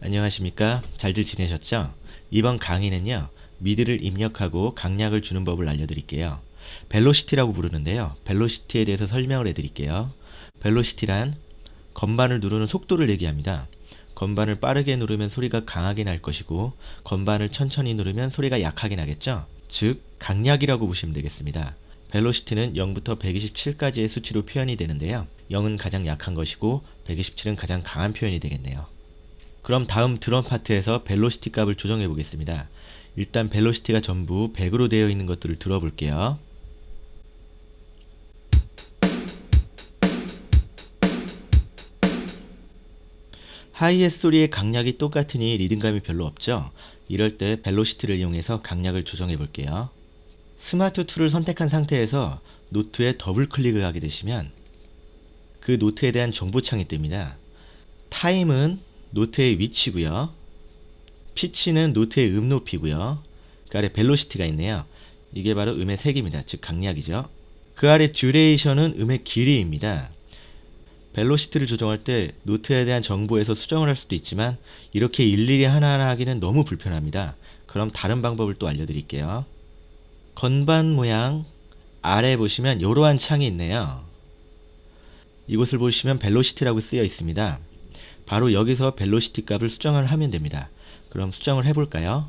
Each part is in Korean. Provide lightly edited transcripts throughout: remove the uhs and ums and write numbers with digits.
안녕하십니까? 잘들 지내셨죠? 이번 강의는요, 미드를 입력하고 강약을 주는 법을 알려드릴게요. 벨로시티라고 부르는데요. 벨로시티에 대해서 설명을 해드릴게요. 벨로시티란 건반을 누르는 속도를 얘기합니다. 건반을 빠르게 누르면 소리가 강하게 날 것이고, 건반을 천천히 누르면 소리가 약하게 나겠죠? 즉, 강약이라고 보시면 되겠습니다. 벨로시티는 0부터 127까지의 수치로 표현이 되는데요. 0은 가장 약한 것이고 127은 가장 강한 표현이 되겠네요. 그럼 다음 드럼 파트에서 벨로시티 값을 조정해 보겠습니다. 일단 벨로시티가 전부 100으로 되어 있는 것들을 들어볼게요. 하이햇 소리의 강약이 똑같으니 리듬감이 별로 없죠? 이럴 때 벨로시티를 이용해서 강약을 조정해 볼게요. 스마트 툴을 선택한 상태에서 노트에 더블 클릭을 하게 되시면 그 노트에 대한 정보창이 뜹니다. 타임은 노트의 위치고요. 피치는 노트의 음 높이고요. 그 아래 벨로시티가 있네요. 이게 바로 음의 색입니다. 즉 강약이죠. 그 아래 듀레이션은 음의 길이입니다. 벨로시티를 조정할 때 노트에 대한 정보에서 수정을 할 수도 있지만 이렇게 일일이 하나하나 하기는 너무 불편합니다. 그럼 다른 방법을 또 알려드릴게요. 건반 모양 아래 보시면 이러한 창이 있네요. 이곳을 보시면 벨로시티라고 쓰여 있습니다. 바로 여기서 벨로시티 값을 수정을 하면 됩니다. 그럼 수정을 해볼까요?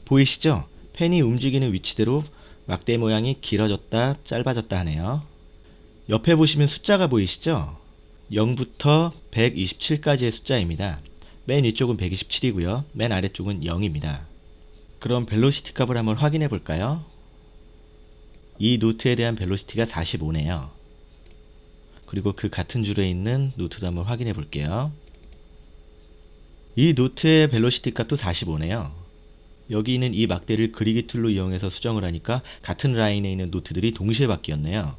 보이시죠? 펜이 움직이는 위치대로 막대 모양이 길어졌다 짧아졌다 하네요. 옆에 보시면 숫자가 보이시죠? 0부터 127까지의 숫자입니다. 맨 위쪽은 127이고요. 맨 아래쪽은 0입니다. 그럼 벨로시티 값을 한번 확인해 볼까요? 이 노트에 대한 벨로시티가 45네요. 그리고 그 같은 줄에 있는 노트도 한번 확인해 볼게요. 이 노트의 벨로시티 값도 45네요. 여기 있는 이 막대를 그리기 툴로 이용해서 수정을 하니까 같은 라인에 있는 노트들이 동시에 바뀌었네요.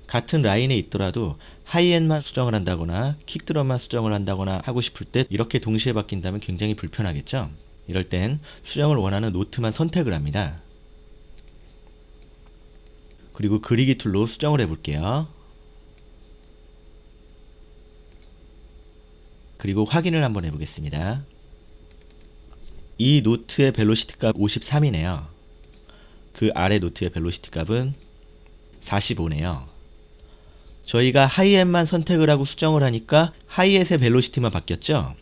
같은 라인에 있더라도 하이엔만 수정을 한다거나 킥드럼만 수정을 한다거나 하고 싶을 때 이렇게 동시에 바뀐다면 굉장히 불편하겠죠? 이럴 땐 수정을 원하는 노트만 선택을 합니다. 그리고 그리기 툴로 수정을 해볼게요. 그리고 확인을 한번 해보겠습니다. 이 노트의 벨로시티 값 53이네요. 그 아래 노트의 벨로시티 값은 45네요. 저희가 하이햇만 선택을 하고 수정을 하니까 하이햇의 벨로시티만 바뀌었죠?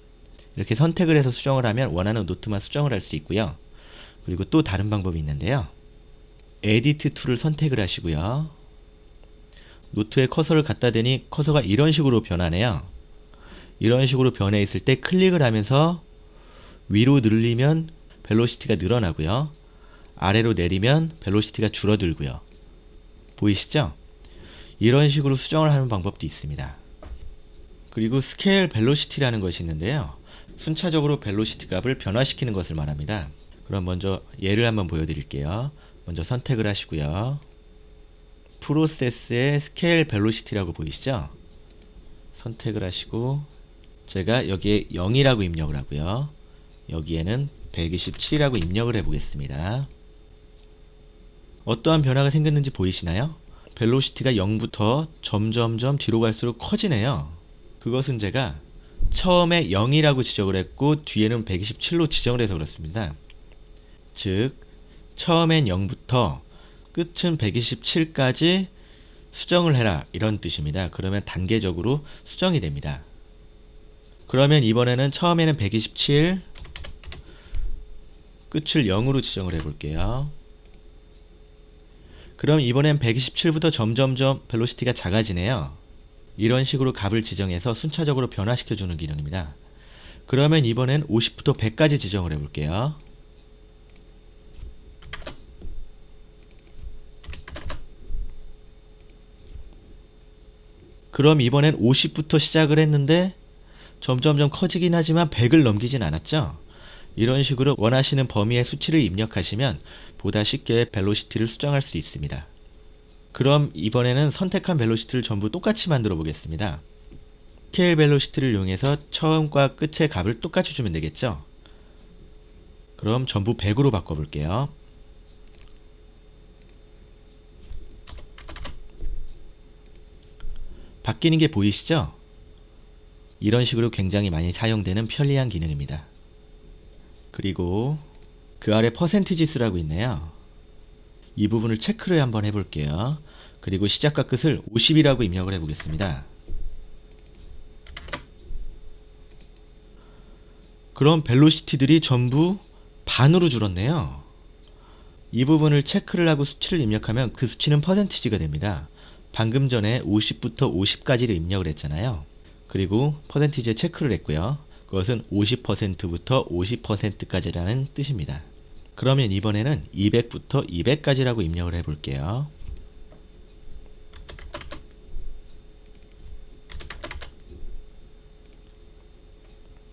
이렇게 선택을 해서 수정을 하면 원하는 노트만 수정을 할 수 있고요. 그리고 또 다른 방법이 있는데요. 에디트 툴을 선택을 하시고요. 노트에 커서를 갖다 대니 커서가 이런 식으로 변하네요. 이런 식으로 변해 있을 때 클릭을 하면서 위로 늘리면 벨로시티가 늘어나고요. 아래로 내리면 벨로시티가 줄어들고요. 보이시죠? 이런 식으로 수정을 하는 방법도 있습니다. 그리고 스케일 벨로시티라는 것이 있는데요. 순차적으로 벨로시티 값을 변화시키는 것을 말합니다. 그럼 먼저 예를 한번 보여드릴게요. 먼저 선택을 하시고요. 프로세스의 스케일 벨로시티라고 보이시죠? 선택을 하시고 제가 여기에 0이라고 입력을 하고요. 여기에는 127이라고 입력을 해보겠습니다. 어떠한 변화가 생겼는지 보이시나요? 벨로시티가 0부터 점점점 뒤로 갈수록 커지네요. 그것은 제가 처음에 0이라고 지정을 했고 뒤에는 127로 지정을 해서 그렇습니다. 즉 처음엔 0부터 끝은 127까지 수정을 해라 이런 뜻입니다. 그러면 단계적으로 수정이 됩니다. 그러면 이번에는 처음에는 127 끝을 0으로 지정을 해볼게요. 그럼 이번엔 127부터 점점점 벨로시티가 작아지네요. 이런 식으로 값을 지정해서 순차적으로 변화시켜주는 기능입니다. 그러면 이번엔 50부터 100까지 지정을 해볼게요. 그럼 이번엔 50부터 시작을 했는데 점점점 커지긴 하지만 100을 넘기진 않았죠? 이런 식으로 원하시는 범위의 수치를 입력하시면 보다 쉽게 벨로시티를 수정할 수 있습니다. 그럼 이번에는 선택한 벨로시티를 전부 똑같이 만들어 보겠습니다. 스케일 벨로시티를 이용해서 처음과 끝의 값을 똑같이 주면 되겠죠? 그럼 전부 100으로 바꿔볼게요. 바뀌는 게 보이시죠? 이런 식으로 굉장히 많이 사용되는 편리한 기능입니다. 그리고 그 아래 퍼센티지 수라고 있네요. 이 부분을 체크를 한번 해볼게요. 그리고 시작과 끝을 50이라고 입력을 해보겠습니다. 그럼 벨로시티들이 전부 반으로 줄었네요. 이 부분을 체크를 하고 수치를 입력하면 그 수치는 퍼센티지가 됩니다. 방금 전에 50부터 50까지를 입력을 했잖아요. 그리고 퍼센티지에 체크를 했고요. 그것은 50%부터 50%까지라는 뜻입니다. 그러면 이번에는 200부터 200까지라고 입력을 해볼게요.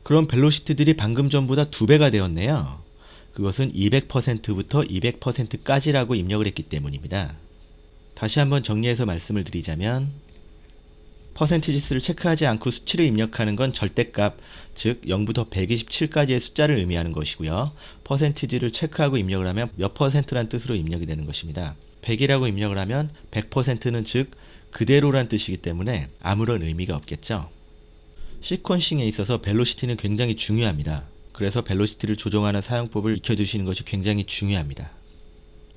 그럼 벨로시티들이 방금 전보다 2배가 되었네요. 그것은 200%부터 200%까지라고 입력을 했기 때문입니다. 다시 한번 정리해서 말씀을 드리자면 퍼센티지 수를 체크하지 않고 수치를 입력하는 건 절대값, 즉 0부터 127까지의 숫자를 의미하는 것이고요. 퍼센티지를 체크하고 입력을 하면 몇 퍼센트란 뜻으로 입력이 되는 것입니다. 100이라고 입력을 하면 100%는 즉 그대로란 뜻이기 때문에 아무런 의미가 없겠죠. 시퀀싱에 있어서 벨로시티는 굉장히 중요합니다. 그래서 벨로시티를 조정하는 사용법을 익혀두시는 것이 굉장히 중요합니다.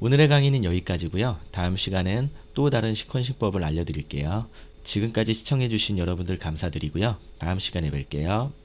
오늘의 강의는 여기까지고요. 다음 시간엔 또 다른 시퀀싱법을 알려드릴게요. 지금까지 시청해주신 여러분들 감사드리고요. 다음 시간에 뵐게요.